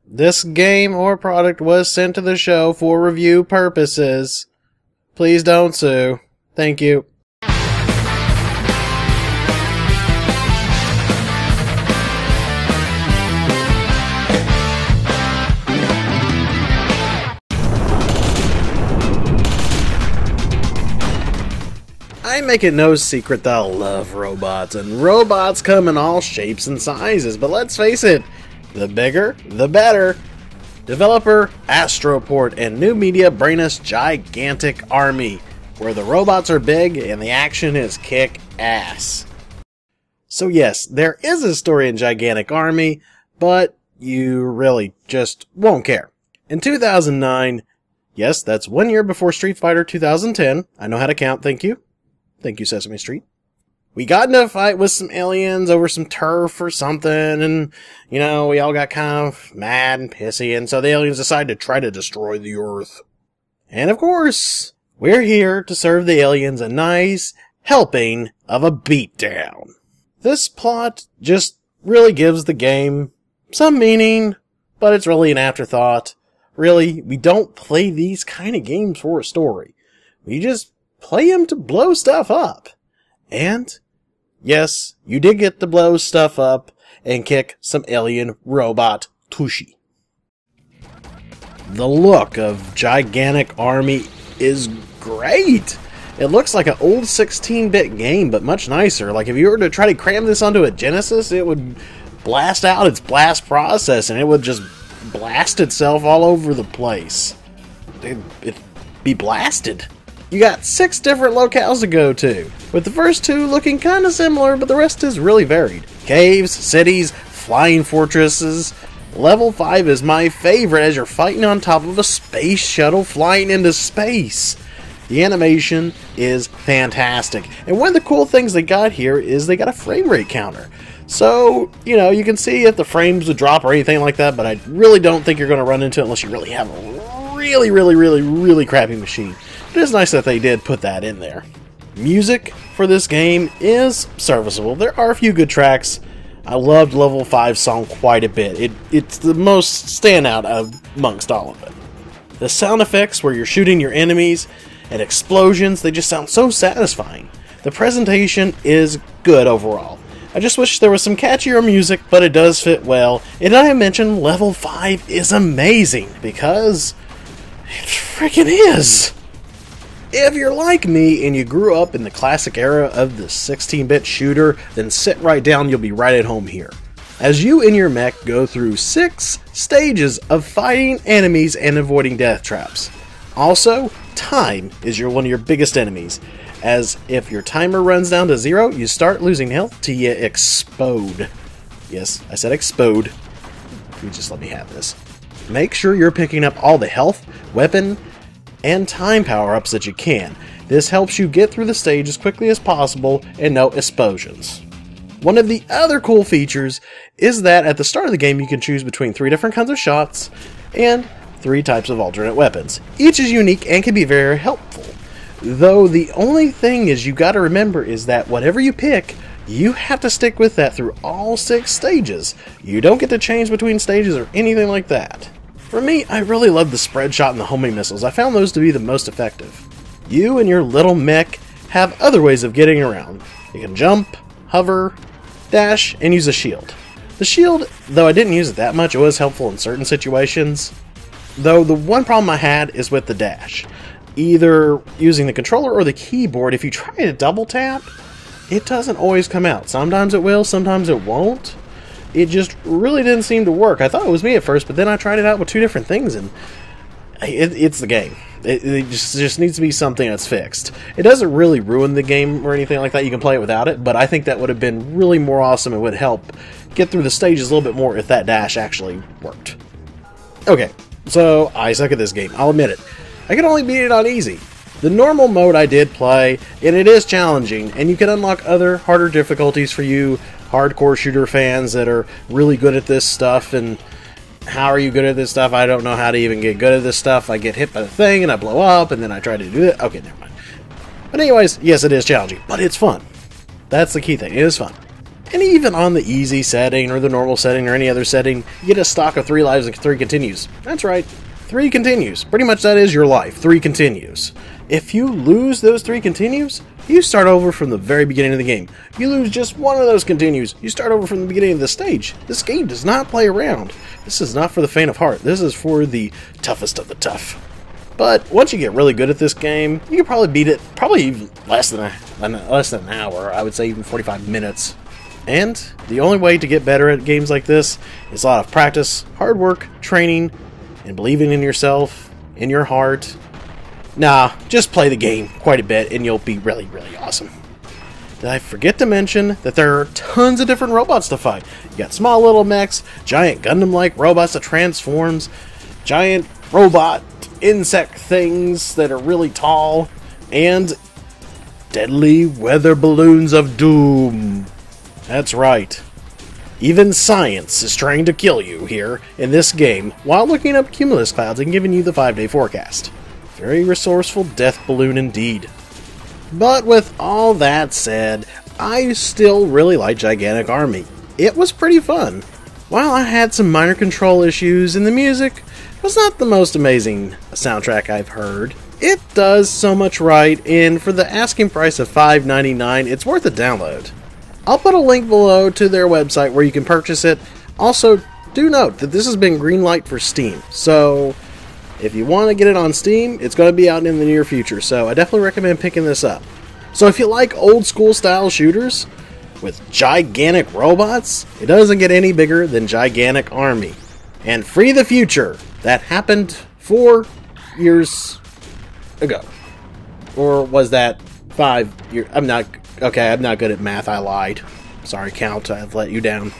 This game or product was sent to the show for review purposes. Please don't sue. Thank you. I make it no secret that I love robots, and robots come in all shapes and sizes, but let's face it, the bigger, the better. Developer Astroport and new media bring us Gigantic Army, where the robots are big and the action is kick-ass. So yes, there is a story in Gigantic Army, but you really just won't care. In 2009, yes, that's 1 year before Street Fighter 2010, I know how to count, thank you. Thank you, Sesame Street. We got into a fight with some aliens over some turf or something, and, we all got kind of mad and pissy, and so the aliens decided to try to destroy the Earth. And of course, we're here to serve the aliens a nice helping of a beatdown. This plot just really gives the game some meaning, but it's really an afterthought. Really, we don't play these kind of games for a story. We just play them to blow stuff up. And, yes, you did get to blow stuff up and kick some alien robot Tushi. The look of Gigantic Army is great. It looks like an old 16-bit game, but much nicer. Like, if you were to try to cram this onto a Genesis, it would blast out its blast process, and it would just blast itself all over the place. It'd be blasted. You got 6 different locales to go to, with the first 2 looking kinda similar, but the rest is really varied. Caves, cities, flying fortresses. Level 5 is my favorite as you're fighting on top of a space shuttle flying into space. The animation is fantastic, and one of the cool things they got here is they got a frame rate counter. So, you can see if the frames would drop or anything like that, but I really don't think you're going to run into it unless you really have a really crappy machine. It is nice that they did put that in there. Music for this game is serviceable. There are a few good tracks. I loved Level 5's song quite a bit. It's the most standout amongst all of it. The sound effects where you're shooting your enemies and explosions, they just sound so satisfying. The presentation is good overall. I just wish there was some catchier music, but it does fit well. And I mentioned Level 5 is amazing, because it freaking is! If you're like me and you grew up in the classic era of the 16-bit shooter, then sit right down, you'll be right at home here. As you and your mech go through 6 stages of fighting enemies and avoiding death traps. Also, time is one of your biggest enemies, as if your timer runs down to 0, you start losing health till you explode. Yes, I said explode. You just let me have this. Make sure you're picking up all the health, weapon, and time power-ups that you can. This helps you get through the stage as quickly as possible and no explosions. One of the other cool features is that at the start of the game you can choose between 3 different kinds of shots and 3 types of alternate weapons. Each is unique and can be very helpful. Though the only thing is you gotta remember is that whatever you pick, you have to stick with that through all 6 stages. You don't get to change between stages or anything like that. For me, I really love the spread shot and the homing missiles. I found those to be the most effective. You and your little mech have other ways of getting around. You can jump, hover, dash, and use a shield. The shield, though I didn't use it that much, it was helpful in certain situations. Though the one problem I had is with the dash. Either using the controller or the keyboard, if you try to double tap, it doesn't always come out. Sometimes it will, sometimes it won't. It just really didn't seem to work. I thought it was me at first, but then I tried it out with 2 different things, and it's the game. It just needs to be something that's fixed. It doesn't really ruin the game or anything like that. You can play it without it, but I think that would have been really more awesome. It would help get through the stages a little bit more if that dash actually worked. Okay, so I suck at this game. I'll admit it. I can only beat it on easy. The normal mode I did play, and it is challenging, and you can unlock other harder difficulties for you hardcore shooter fans that are really good at this stuff. And how are you good at this stuff? I don't know how to even get good at this stuff. I get hit by the thing and I blow up and then I try to do it. Okay, never mind. But anyways, yes, it is challenging, but it's fun. That's the key thing. It is fun. And even on the easy setting, or the normal setting, or any other setting, you get a stock of 3 lives and 3 continues. That's right, 3 continues. Pretty much that is your life, 3 continues. If you lose those 3 continues, you start over from the very beginning of the game. You lose just one of those continues, you start over from the beginning of the stage. This game does not play around. This is not for the faint of heart. This is for the toughest of the tough. But once you get really good at this game, you can probably beat it probably even less than an hour. I would say even 45 minutes. And the only way to get better at games like this is a lot of practice, hard work, training, and believing in yourself, in your heart. Nah, just play the game quite a bit and you'll be really, really awesome. Did I forget to mention that there are tons of different robots to fight? You got small little mechs, giant Gundam-like robots that transforms, giant robot insect things that are really tall, and deadly weather balloons of doom. That's right. Even science is trying to kill you here in this game while looking up cumulus clouds and giving you the 5-day forecast. Very resourceful death balloon indeed. But with all that said, I still really like Gigantic Army. It was pretty fun. While I had some minor control issues and the music was not the most amazing soundtrack I've heard, it does so much right, and for the asking price of $5.99, it's worth a download. I'll put a link below to their website where you can purchase it. Also, do note that this has been greenlight for Steam, so if you want to get it on Steam, it's going to be out in the near future, so I definitely recommend picking this up. So if you like old school style shooters with gigantic robots, it doesn't get any bigger than Gigantic Army. And Free the Future, that happened 4 years ago. Or was that 5 years? I'm not good at math, I lied. Sorry, Count, I've let you down.